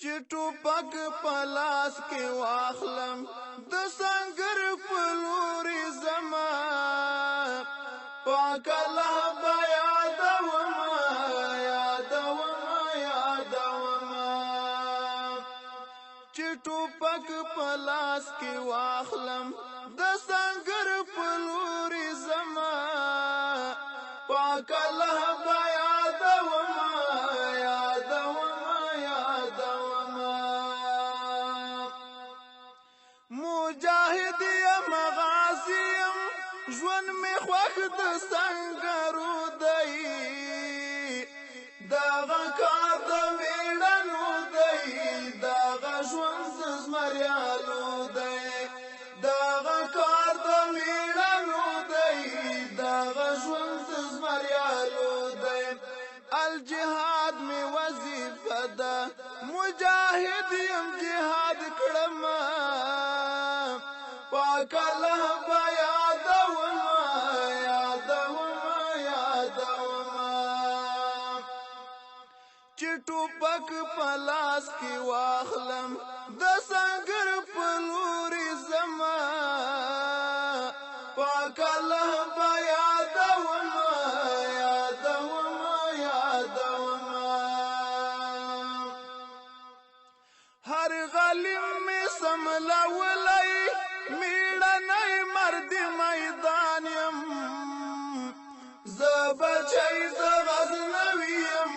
چې ټوپک په لاس کې واخلم د سنگر په لوري زما پاک الله به یادومه چې ټوپک په لاس کې واخلم د سنگر په لوري زما پاک الله به مجاهد یم غازی یم ژوند می خوښ د سنګرو دی دغه کار د میړنو دی دغه ژوند د زمریانو دی دغه کار د میړنو دی دغه ژوند د زمریانو دی الجهاد می وظیفه ده مجاهد یم جهاد کړم پاک الله به یادومه چې ټوپک په لاس کې واخلم د سنگر په لوري زما پاک الله به یادومه هر غلیم می سملولی میړنی مرد میدان یم زه بچی د غزنوي یم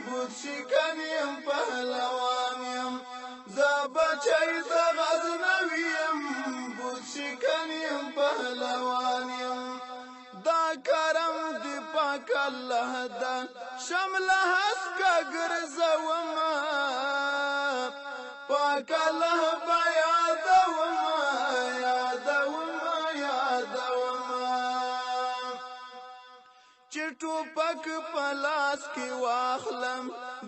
بت شکن یم پهلوان یم زه بچی د غزنوي یم بت شکن یم پهلوان یم دا کرم دی پاک الله دا شمل هسکا ګرځومه پاک الله به یادومه چې ټوپک په لاس کې واخلم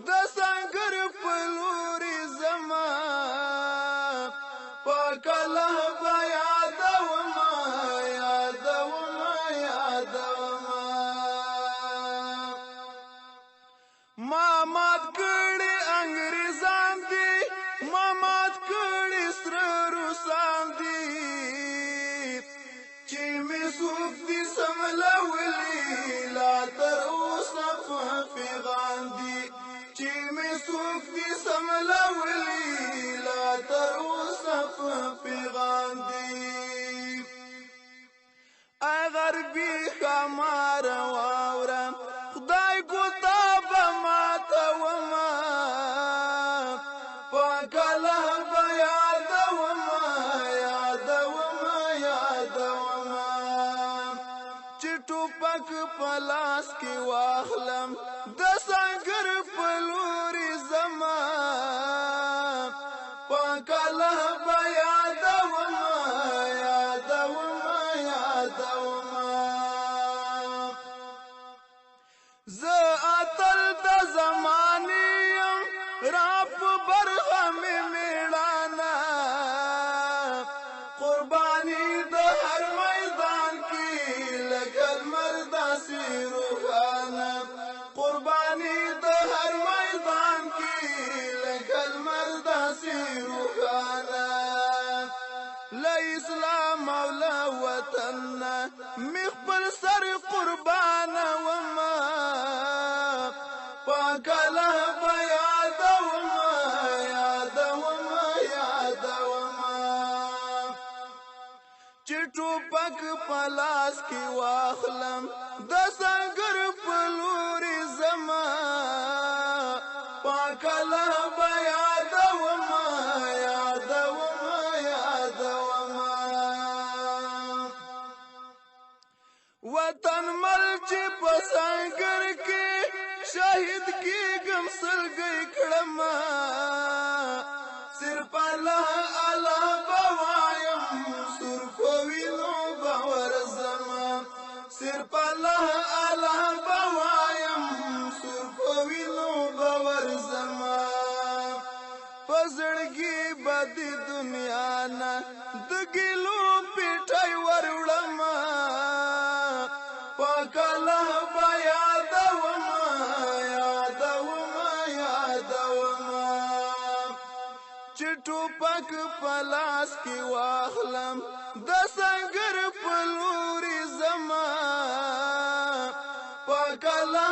د سنگر په لوري زما پاک الله به یادومه ما مات کړي انګریزان دي ما مات کړي سره روسان دي چې می څوک دي سملولي لا تر اوسه په پیغام دي چې می څوک دي سملولي لا تر اوسه په پیغام دي اگر بي خمار واوره خدای ګوتا به ماته وما پاک الله به یادومه چې ټوپک په لاس کې واخلم د سنگر په لوري زما پاک الله به یادومه زه اتل د زمانې یم را په برخه مې میړانه قرباني د هر میدان کې لکه لمر داسې روښانه قرباني د هر میدان کې لکه لمر داسې روښانه له اسلام او له وطن نه مې خپل سر قربانه ومه پاک الله به یادومه چې ټوپک په لاس کې واخلم د سنگر په لوري زما پاک الله به یادومه وطن مل چې په سنگر کې شهید کېږم سلګۍ کړم صرف الله به وایم سرخو وینو به ورځم صرف الله به وایم سرخو وینو به ورځم په زړګي به د دنیا نه د ګیلو پیټی وروړم پاک الله به یادومه چې ټوپک په لاس کې واخلم د سنګر په لوري زما پاک الله